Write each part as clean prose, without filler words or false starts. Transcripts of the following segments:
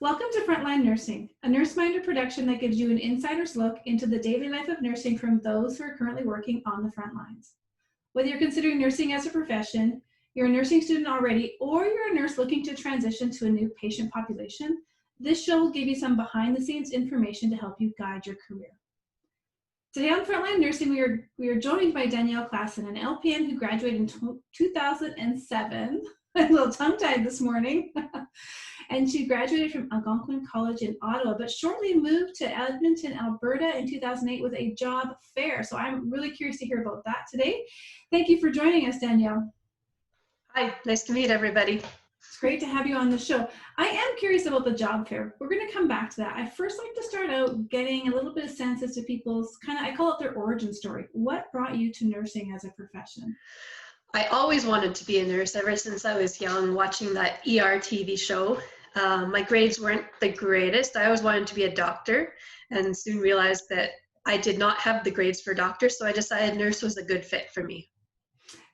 Welcome to Frontline Nursing, a Nurse Minder production that gives you an insider's look into the daily life of nursing from those who are currently working on the front lines. Whether you're considering nursing as a profession, you're a nursing student already, or you're a nurse looking to transition to a new patient population, this show will give you some behind-the-scenes information to help you guide your career. Today on Frontline Nursing, we are joined by Danielle Klassen, an LPN who graduated in 2007. I'm a little tongue-tied this morning. And she graduated from Algonquin College in Ottawa, but shortly moved to Edmonton, Alberta in 2008 with a job fair. So I'm really curious to hear about that today. Thank you for joining us, Danielle. Hi, nice to meet everybody. It's great to have you on the show. I am curious about the job fair. We're going to come back to that. I first like to start out getting a little bit of sense as to people's I call it their origin story. What brought you to nursing as a profession? I always wanted to be a nurse ever since I was young, watching that ER TV show. My grades weren't the greatest. I always wanted to be a doctor and soon realized that I did not have the grades for doctor, so I decided nurse was a good fit for me.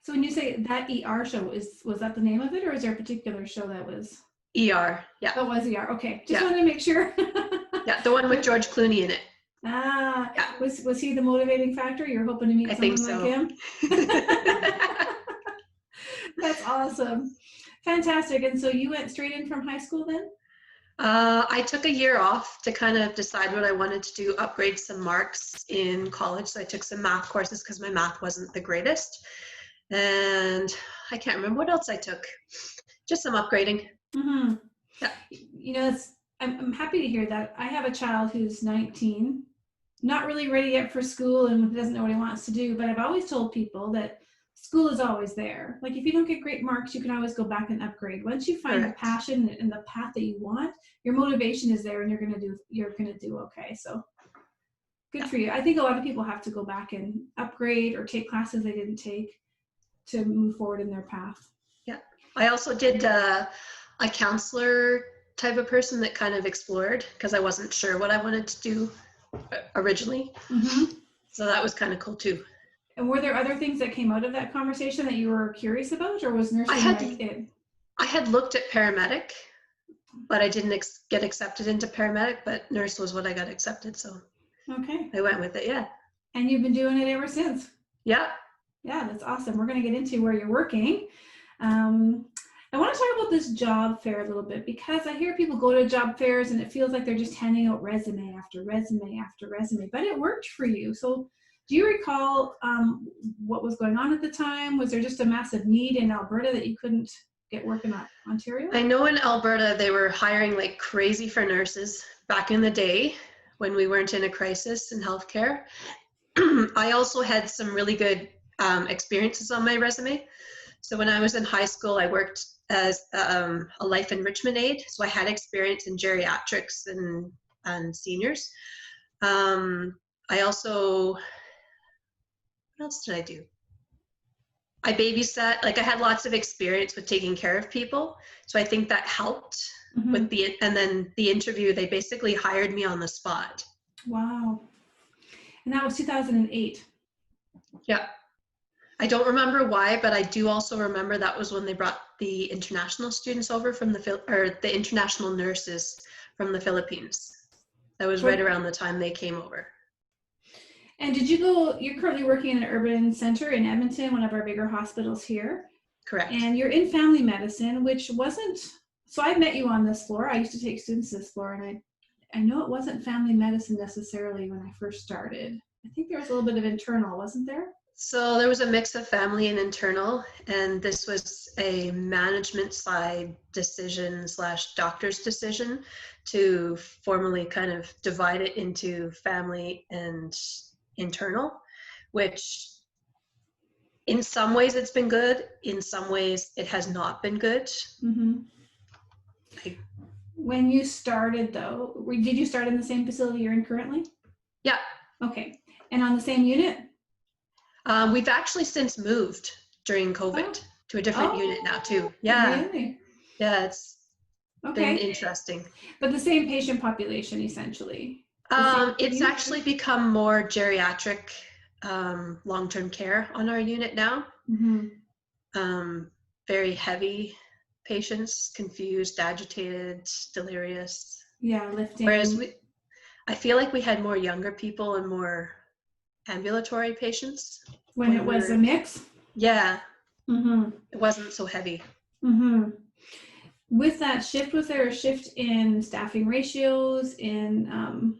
So when you say that ER show, was that the name of it, or is there a particular show that was? ER, yeah. Oh, it was ER, okay. Just wanted to make sure. Yeah, the one with George Clooney in it. Ah, yeah. Was he the motivating factor? You're hoping to meet someone like him? That's awesome. Fantastic. And so you went straight in from high school then? I took a year off to kind of decide what I wanted to do, upgrade some marks in college. So I took some math courses because my math wasn't the greatest. And I can't remember what else I took. Just some upgrading. Mm-hmm. Yeah. You know, I'm happy to hear that. I have a child who's 19, not really ready yet for school and doesn't know what he wants to do, but I've always told people that school is always there. Like if you don't get great marks, you can always go back and upgrade. Once you find the passion and the path that you want, your motivation is there and you're gonna do okay. So good for you. I think a lot of people have to go back and upgrade or take classes they didn't take to move forward in their path. Yeah. I also did a counselor type of person that kind of explored because I wasn't sure what I wanted to do originally. Mm-hmm. So that was kind of cool too. And were there other things that came out of that conversation that you were curious about, or was nursing it? I had looked at paramedic, but I didn't get accepted into paramedic, but nurse was what I got accepted, so okay. I went with it, yeah. And you've been doing it ever since? Yeah. Yeah, that's awesome. We're going to get into where you're working. I want to talk about this job fair a little bit because I hear people go to job fairs and it feels like they're just handing out resume after resume after resume, but it worked for you. So do you recall what was going on at the time? Was there just a massive need in Alberta that you couldn't get work in Ontario? I know in Alberta they were hiring like crazy for nurses back in the day when we weren't in a crisis in healthcare. I also had some really good experiences on my resume. So when I was in high school, I worked as a life enrichment aide. So I had experience in geriatrics and seniors. I also... What else did I do? I babysat, I had lots of experience with taking care of people. So I think that helped with and then the interview, they basically hired me on the spot. Wow. And that was 2008. Yeah. I don't remember why, but I do also remember that was when they brought the international students over from the international nurses from the Philippines. That was right around the time they came over. And you're currently working in an urban center in Edmonton, one of our bigger hospitals here. Correct. And you're in family medicine, which wasn't, so I met you on this floor. I used to take students to this floor, and I know it wasn't family medicine necessarily when I first started. I think there was a little bit of internal, wasn't there? So there was a mix of family and internal, and this was a management side decision / doctor's decision to formally kind of divide it into family and internal, which in some ways it's been good, in some ways it has not been good. Mm-hmm. When you started though, did you start in the same facility you're in currently? Yeah. Okay. And on the same unit? We've actually since moved during COVID to a different unit now too. Yeah. Really? Yeah, it's been interesting. But the same patient population essentially? It's actually become more geriatric long-term care on our unit now. Mm-hmm. Very heavy patients, confused, agitated, delirious. Yeah, lifting. Whereas I feel like we had more younger people and more ambulatory patients. When it was a mix? Yeah. Mm-hmm. It wasn't so heavy. Mm-hmm. With that shift, was there a shift in staffing ratios, in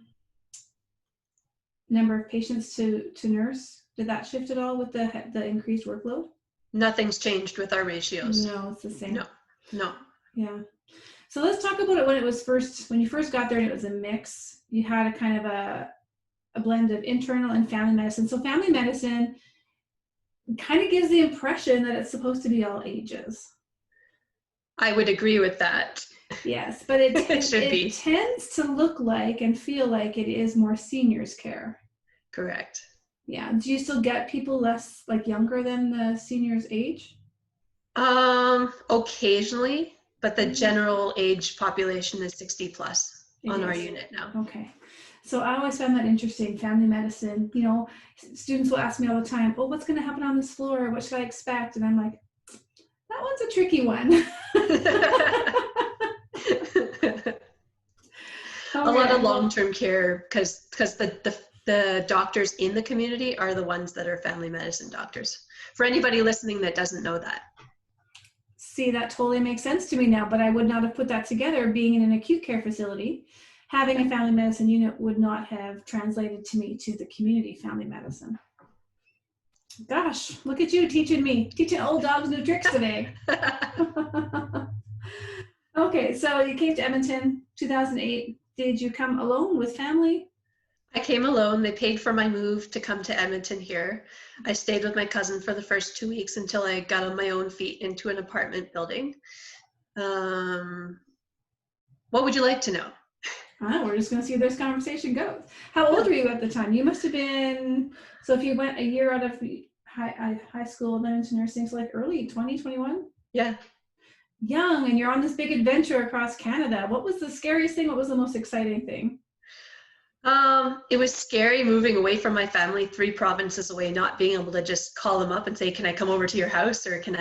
number of patients to nurse? Did that shift at all with the increased workload? Nothing's changed with our ratios. No, it's the same. No. Yeah. So let's talk about it when you first got there and it was a mix. You had a kind of a blend of internal and family medicine. So family medicine kind of gives the impression that it's supposed to be all ages. I would agree with that. Yes, but it be. Tends to look like and feel like it is more seniors care. Correct. Yeah. Do you still get people less, like, younger than the seniors age? Occasionally, but the general age population is 60 plus on our unit now. Okay. So I always found that interesting, family medicine. You know, students will ask me all the time, oh, what's going to happen on this floor? What should I expect? And I'm like, that one's a tricky one. A lot of long-term care, because the doctors in the community are the ones that are family medicine doctors. For anybody listening that doesn't know that. See, that totally makes sense to me now, but I would not have put that together. Being in an acute care facility, having a family medicine unit would not have translated to me to the community family medicine. Gosh, look at you teaching old dogs new tricks today. Okay, so you came to Edmonton 2008. Did you come alone with family? I came alone. They paid for my move to come to Edmonton here. I stayed with my cousin for the first 2 weeks until I got on my own feet into an apartment building. What would you like to know? We're just going to see where this conversation goes. How old were you at the time? You must have been, so if you went a year out of high school, then into nursing, so like early 20, 21? Yeah. Young, and you're on this big adventure across Canada. What was the scariest thing? What was the most exciting thing? It was scary moving away from my family 3 provinces away, not being able to just call them up and say, can I come over to your house, or can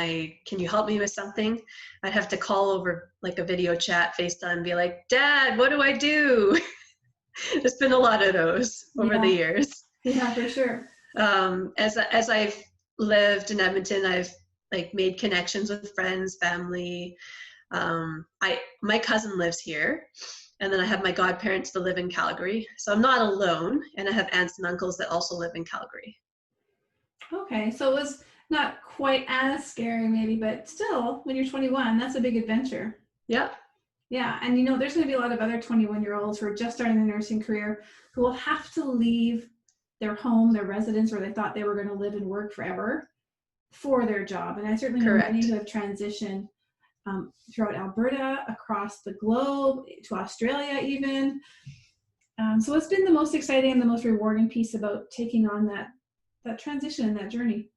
you help me with something? I'd have to call over like a video chat, FaceTime, and be like, Dad, what do I do? There's been a lot of those over the years. Yeah, for sure. As I've lived in Edmonton, I've like made connections with friends, family. My cousin lives here. And then I have my godparents that live in Calgary. So I'm not alone. And I have aunts and uncles that also live in Calgary. Okay. So it was not quite as scary maybe, but still, when you're 21, that's a big adventure. Yeah. Yeah. And you know, there's going to be a lot of other 21-year-olds who are just starting their nursing career who will have to leave their home, their residence, where they thought they were going to live and work forever for their job. And I certainly know many who have transitioned throughout Alberta, across the globe, to Australia even. So what's been the most exciting and the most rewarding piece about taking on that transition and that journey?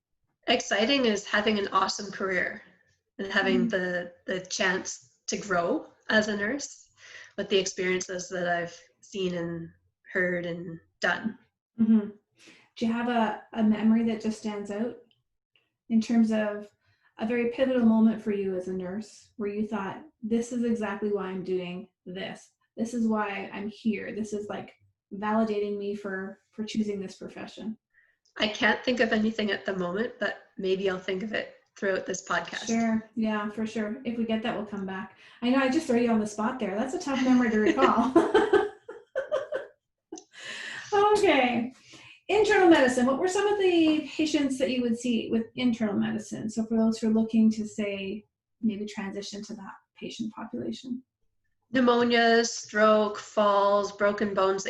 Exciting is having an awesome career and having the chance to grow as a nurse with the experiences that I've seen and heard and done. Mm-hmm. Do you have a memory that just stands out in terms of a very pivotal moment for you as a nurse where you thought, this is exactly why I'm doing this. This is why I'm here. This is like validating me for choosing this profession? I can't think of anything at the moment, but maybe I'll think of it throughout this podcast. Sure. Yeah, for sure. If we get that, we'll come back. I know I just throw you on the spot there. That's a tough memory to recall. Okay. Internal medicine. What were some of the patients that you would see with internal medicine? So for those who are looking to, say, maybe transition to that patient population. Pneumonia, stroke, falls, broken bones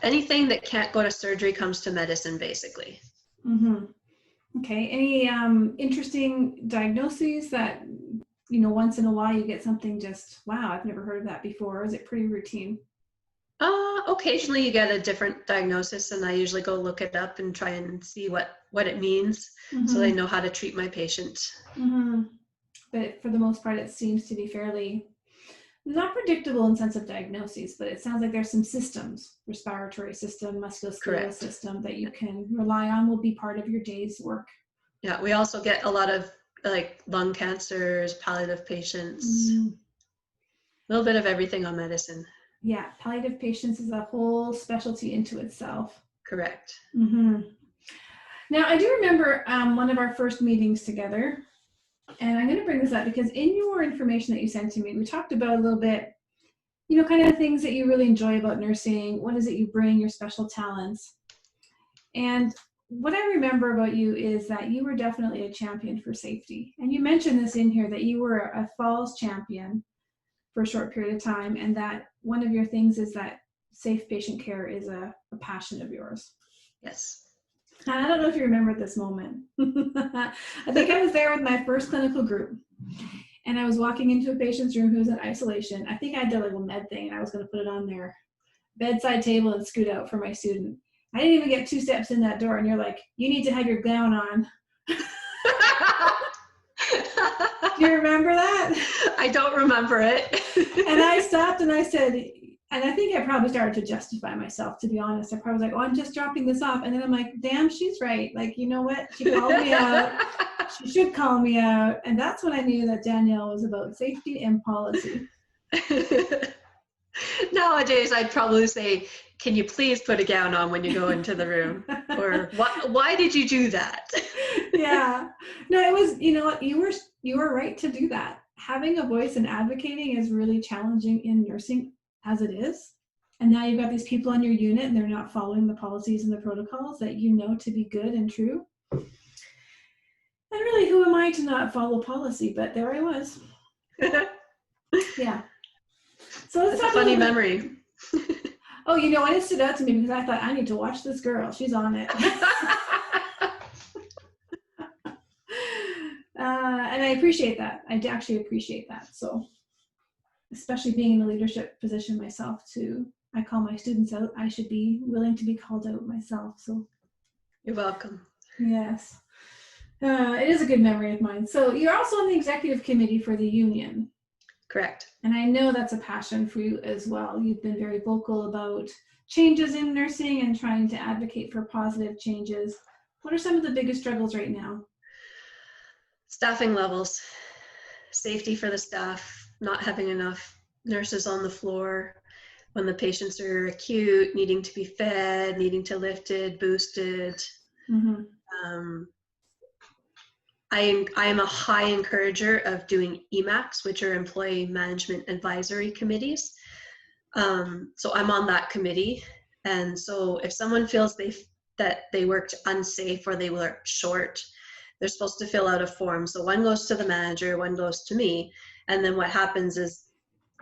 anything that can't go to surgery comes to medicine, basically. Mm-hmm. Okay. Any interesting diagnoses that, you know, once in a while you get something just, wow, I've never heard of that before? Or is it pretty routine? Occasionally you get a different diagnosis, and I usually go look it up and try and see what it means, so I know how to treat my patient. Mm-hmm. But for the most part, it seems to be fairly not predictable in sense of diagnoses, but it sounds like there's some systems, respiratory system, musculoskeletal system that you can rely on will be part of your day's work. Yeah, we also get a lot of like lung cancers, palliative patients, a little bit of everything on medicine. Yeah, palliative patients is a whole specialty into itself. Correct. Mm-hmm. Now, I do remember one of our first meetings together, and I'm going to bring this up because in your information that you sent to me, we talked about a little bit, kind of things that you really enjoy about nursing. What is it you bring, your special talents? And what I remember about you is that you were definitely a champion for safety. And you mentioned this in here, that you were a falls champion for a short period of time, and that one of your things is that safe patient care is a passion of yours. Yes. And I don't know if you remember this moment. I think I was there with my first clinical group, and I was walking into a patient's room who was in isolation. I think I did a little med thing, and I was going to put it on their bedside table and scoot out for my student. I didn't even get 2 steps in that door, and you're like, you need to have your gown on. Do you remember that? I don't remember it. And I stopped and I said, and I think I probably started to justify myself, to be honest. I probably was like, oh, I'm just dropping this off. And then I'm like, damn, she's right. Like, you know what? She called me out. She should call me out. And that's when I knew that Danielle was about safety and policy. Nowadays, I'd probably say, can you please put a gown on when you go into the room? Or why did you do that? Yeah. No, it was, you know what? You were right to do that. Having a voice and advocating is really challenging in nursing as it is. And now you've got these people on your unit and they're not following the policies and the protocols that you know to be good and true. And really, who am I to not follow policy? But there I was. Yeah. So let's That's a funny memory. Oh, you know what? It stood out to me because I thought, I need to watch this girl. She's on it. And I appreciate that. I actually appreciate that. So, especially being in a leadership position myself too, I call my students out. I should be willing to be called out myself. So, you're welcome. Yes. It is a good memory of mine. So you're also on the executive committee for the union. Correct. And I know that's a passion for you as well. You've been very vocal about changes in nursing and trying to advocate for positive changes. What are some of the biggest struggles right now? Staffing levels, safety for the staff, not having enough nurses on the floor when the patients are acute, needing to be fed, needing to lifted, boosted. Mm-hmm. I am a high encourager of doing EMACs, which are Employee Management Advisory Committees. So I'm on that committee. And so if someone feels that they worked unsafe or they worked short, they're supposed to fill out a form. So one goes to the manager, one goes to me. And then what happens is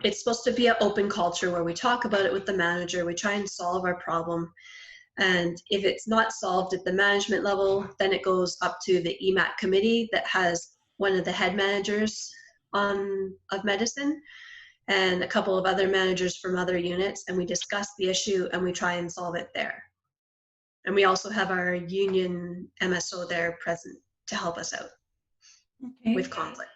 it's supposed to be an open culture where we talk about it with the manager. We try and solve our problem. And if it's not solved at the management level, then it goes up to the EMAC committee that has one of the head managers of medicine and a couple of other managers from other units, and we discuss the issue and we try and solve it there. And we also have our union MSO there present to help us out with conflict.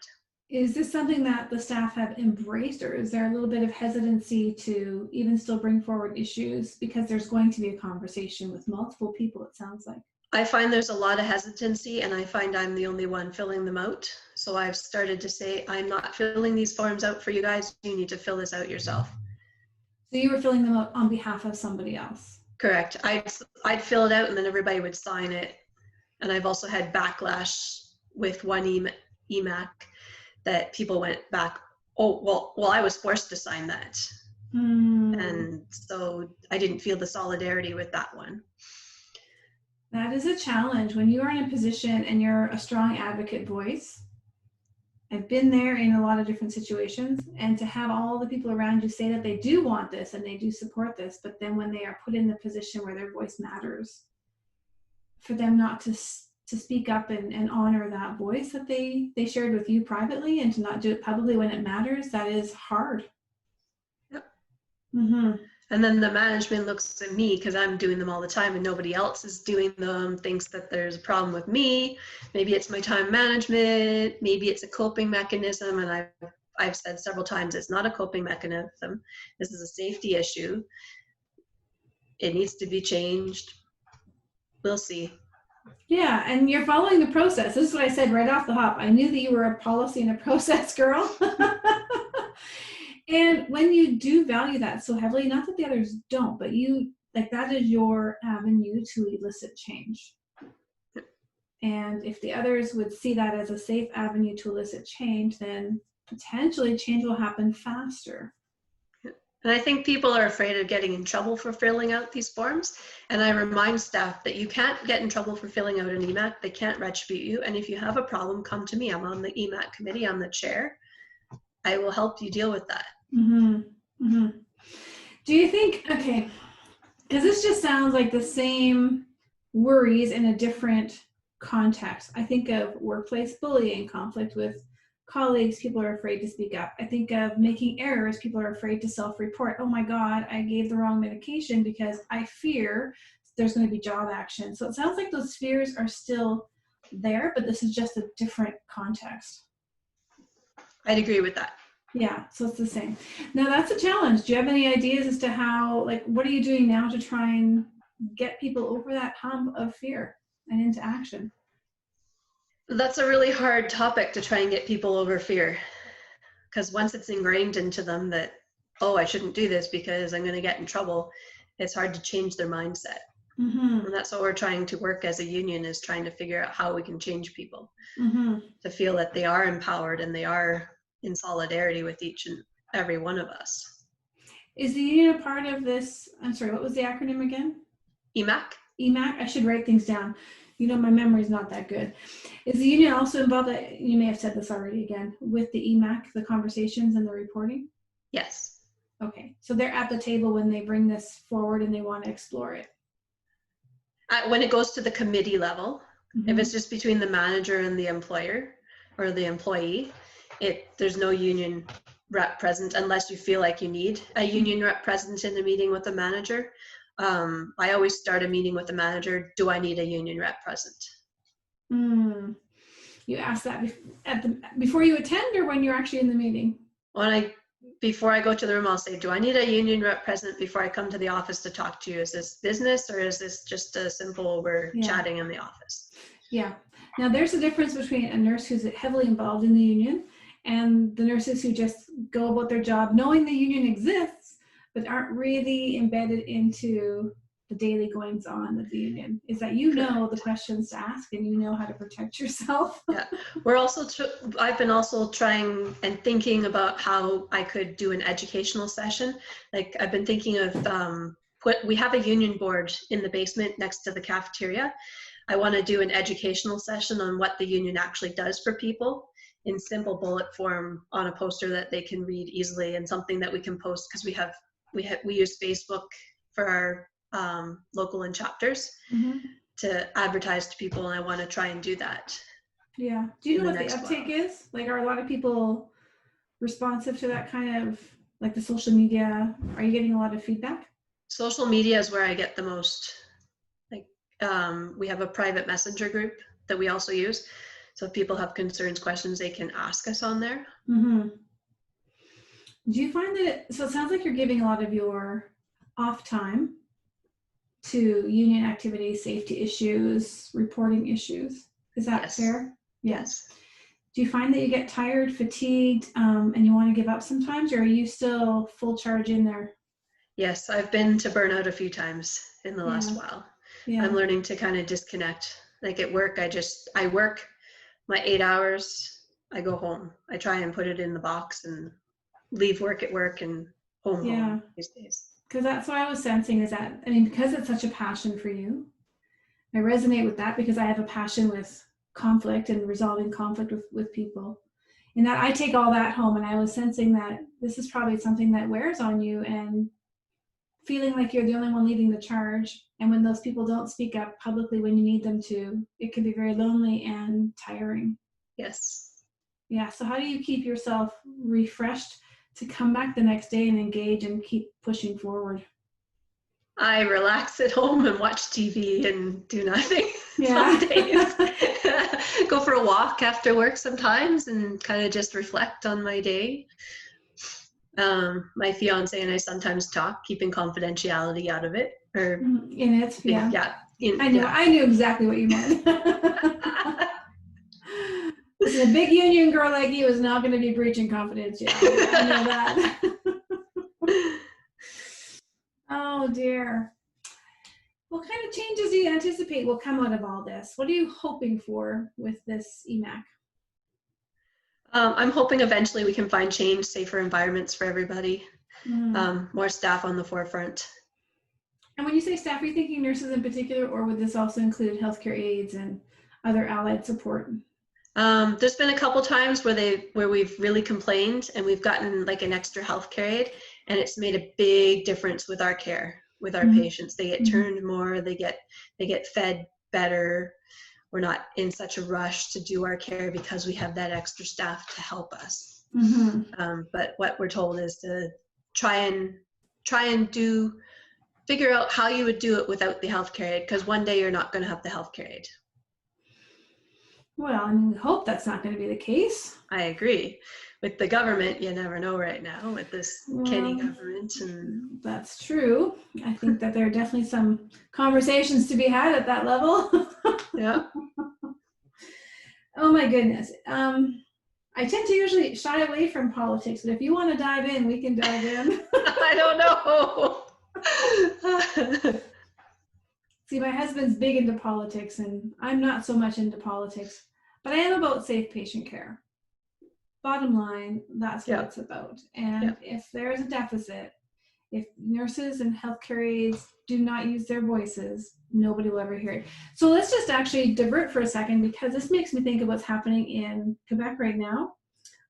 Is this something that the staff have embraced, or is there a little bit of hesitancy to even still bring forward issues because there's going to be a conversation with multiple people, it sounds like? I find there's a lot of hesitancy, and I find I'm the only one filling them out. So I've started to say, I'm not filling these forms out for you guys. You need to fill this out yourself. So you were filling them out on behalf of somebody else? Correct. I'd fill it out and then everybody would sign it. And I've also had backlash with one EMAC that people went back, oh, well, I was forced to sign that. And so I didn't feel the solidarity with that one. That is a challenge when you are in a position and you're a strong advocate voice. I've been there in a lot of different situations, and to have all the people around you say that they do want this and they do support this, but then when they are put in the position where their voice matters, for them not to speak up and honor that voice that they shared with you privately and to not do it publicly when it matters, that is hard. Yep. Mm-hmm. And then the management looks at me because I'm doing them all the time and nobody else is doing them, thinks that there's a problem with me. Maybe it's my time management, maybe it's a coping mechanism. And I've said several times, it's not a coping mechanism. This is a safety issue. It needs to be changed. We'll see. Yeah, and you're following the process. This is what I said right off the hop. I knew that you were a policy and a process girl. And when you do value that so heavily, not that the others don't, but you, like, that is your avenue to elicit change. And if the others would see that as a safe avenue to elicit change, then potentially change will happen faster. And I think people are afraid of getting in trouble for filling out these forms. And I remind staff that you can't get in trouble for filling out an EMAC. They can't retribute you. And if you have a problem, come to me. I'm on the EMAC committee. I'm the chair. I will help you deal with that. Mm-hmm. Mm-hmm. Do you think, okay, because this just sounds like the same worries in a different context. I think of workplace bullying, conflict with colleagues, people are afraid to speak up. I think of making errors, people are afraid to self-report. Oh my God, I gave the wrong medication because I fear there's going to be job action. So it sounds like those fears are still there, but this is just a different context. I'd agree with that. Yeah, so it's the same. Now that's a challenge. Do you have any ideas as to how, like, what are you doing now to try and get people over that hump of fear and into action? That's a really hard topic to try and get people over fear. Because once it's ingrained into them that, oh, I shouldn't do this because I'm going to get in trouble, it's hard to change their mindset. Mm-hmm. And that's what we're trying to work as a union, is trying to figure out how we can change people to feel that they are empowered and they are in solidarity with each and every one of us. Is the union a part of this? I'm sorry, what was the acronym again? EMAC. EMAC? I should write things down. You know, my memory's not that good. Is the union also involved, you may have said this already again, with the EMAC, the conversations and the reporting? Yes. Okay, so they're at the table when they bring this forward and they want to explore it. When it goes to the committee level, if it's just between the manager and the employer or the employee, there's no union rep present unless you feel like you need a union rep present in the meeting with the manager. I always start a meeting with the manager. Do I need a union rep present? You ask that before you attend or when you're actually in the meeting? Before I go to the room, I'll say, do I need a union rep present before I come to the office to talk to you? Is this business or is this just a simple, we're chatting in the office? Yeah. Now there's a difference between a nurse who's heavily involved in the union and the nurses who just go about their job knowing the union exists, but aren't really embedded into the daily goings on of the union. Is that you know the questions to ask and you know how to protect yourself. Yeah, I've been also trying and thinking about how I could do an educational session. Like I've been thinking of we have a union board in the basement next to the cafeteria. I want to do an educational session on what the union actually does for people in simple bullet form on a poster that they can read easily, and something that we can post, because we use Facebook for our local and chapters to advertise to people, and I want to try and do that. Yeah. Do you know what the uptake is? Like, are a lot of people responsive to that kind of, like, the social media? Are you getting a lot of feedback? Social media is where I get the most. Like, we have a private messenger group that we also use. So if people have concerns, questions, they can ask us on there. Do you find that, so it sounds like you're giving a lot of your off time to union activities, safety issues, reporting issues. Is that fair? Yes. Do you find that you get tired, fatigued, and you want to give up sometimes, or are you still full charge in there? Yes, I've been to burnout a few times in the last while. Yeah. I'm learning to kind of disconnect. Like at work, I work my 8 hours, I go home. I try and put it in the box and leave work at work and home these days. Because that's what I was sensing, is that, I mean, because it's such a passion for you, I resonate with that because I have a passion with conflict and resolving conflict with people. And that I take all that home, and I was sensing that this is probably something that wears on you, and feeling like you're the only one leading the charge. And when those people don't speak up publicly when you need them to, it can be very lonely and tiring. Yes. Yeah. So how do you keep yourself refreshed to come back the next day and engage and keep pushing forward? I relax at home and watch TV and do nothing some days. Go for a walk after work sometimes and kind of just reflect on my day. My fiance and I sometimes talk, keeping confidentiality out of it. Or In it, yeah. Yeah. I knew exactly what you meant. Listen, a big union girl like you is not going to be breaching confidentiality. I know that. Oh dear. What kind of changes do you anticipate will come out of all this? What are you hoping for with this EMAC? I'm hoping eventually we can find change, safer environments for everybody, more staff on the forefront. And when you say staff, are you thinking nurses in particular, or would this also include healthcare aides and other allied support? There's been a couple times where we've really complained and we've gotten like an extra healthcare aide, and it's made a big difference with our care, with our patients. They get turned more, they get fed better. We're not in such a rush to do our care because we have that extra staff to help us. But what we're told is to try and figure out how you would do it without the healthcare aide, because one day you're not going to have the healthcare aide. Well, I mean, hope that's not going to be the case. I agree. With the government, you never know right now with this Kenny government. And that's true. I think that there are definitely some conversations to be had at that level. Yeah. Oh my goodness. I tend to usually shy away from politics, but if you want to dive in, we can dive in. I don't know. See, my husband's big into politics, and I'm not so much into politics, but I am about safe patient care. Bottom line, that's what it's about. And if there is a deficit, if nurses and healthcare aides do not use their voices, nobody will ever hear it. So let's just actually divert for a second, because this makes me think of what's happening in Quebec right now.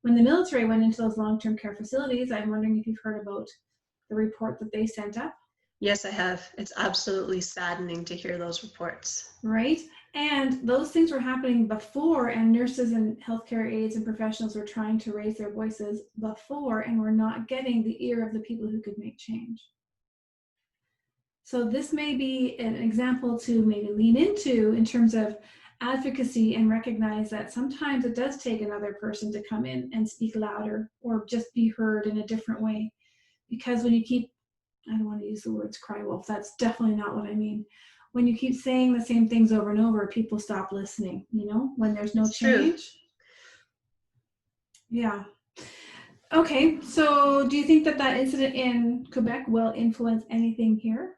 When the military went into those long-term care facilities, I'm wondering if you've heard about the report that they sent up. Yes, I have. It's absolutely saddening to hear those reports. Right? And those things were happening before, and nurses and healthcare aides and professionals were trying to raise their voices before, and were not getting the ear of the people who could make change. So this may be an example to maybe lean into in terms of advocacy, and recognize that sometimes it does take another person to come in and speak louder, or just be heard in a different way. Because when you keep, I don't want to use the words cry wolf, that's definitely not what I mean. When you keep saying the same things over and over, people stop listening, when there's no change. True. Yeah. Okay, so do you think that incident in Quebec will influence anything here?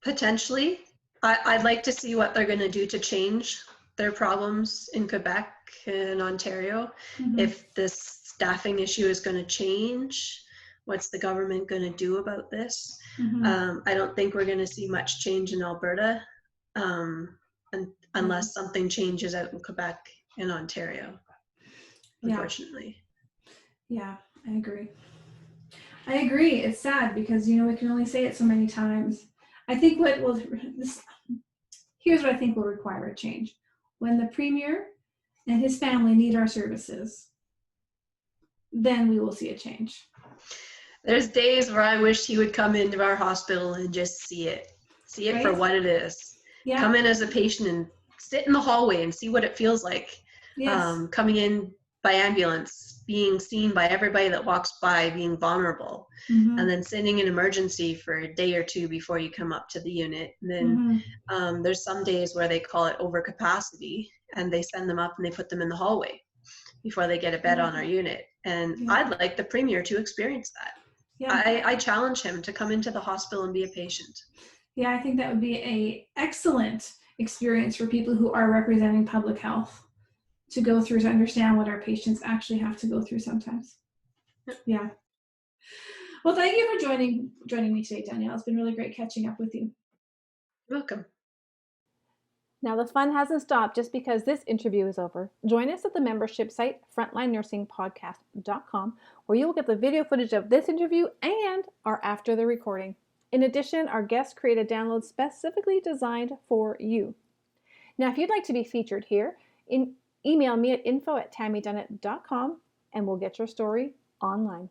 Potentially. I'd like to see what they're going to do to change their problems in Quebec and Ontario. If this staffing issue is going to change, what's the government going to do about this? I don't think we're going to see much change in Alberta unless something changes out in Quebec and Ontario, unfortunately. Yeah, I agree. It's sad because, we can only say it so many times. I think here's what I think will require a change. When the Premier and his family need our services, then we will see a change. There's days where I wish he would come into our hospital and just see it right? For what it is. Yeah. Come in as a patient and sit in the hallway and see what it feels like. Yes. Coming in by ambulance, being seen by everybody that walks by, being vulnerable, and then sitting in emergency for a day or two before you come up to the unit. And then there's some days where they call it overcapacity, and they send them up and they put them in the hallway before they get a bed on our unit. And I'd like the Premier to experience that. Yeah. I challenge him to come into the hospital and be a patient. Yeah, I think that would be an excellent experience for people who are representing public health to go through, to understand what our patients actually have to go through sometimes. Yeah. Well, thank you for joining me today, Danielle. It's been really great catching up with you. You're welcome. Now, the fun hasn't stopped just because this interview is over. Join us at the membership site, frontlinenursingpodcast.com, where you will get the video footage of this interview and our after the recording. In addition, our guests create a download specifically designed for you. Now, if you'd like to be featured here, email me at info@tammydunnett.com and we'll get your story online.